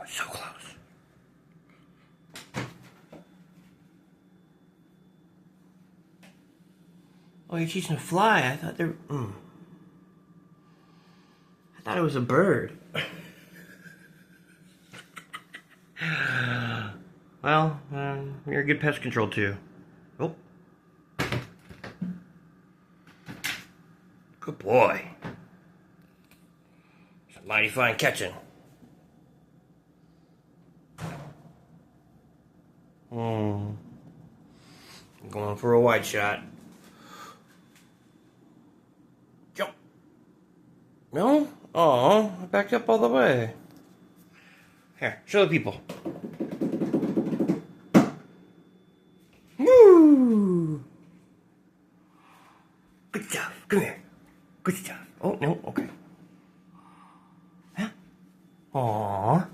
so close. Oh, you're chasing a fly. I thought I thought it was a bird. Well, you're a good pest control too. Oh. Good boy. It's a mighty fine catching. I'm going for a wide shot. Jump. No? Oh, I backed up all the way. Here, show the people. Woo! Good stuff. Come here. Good stuff. Oh, no, okay. Huh? Aww.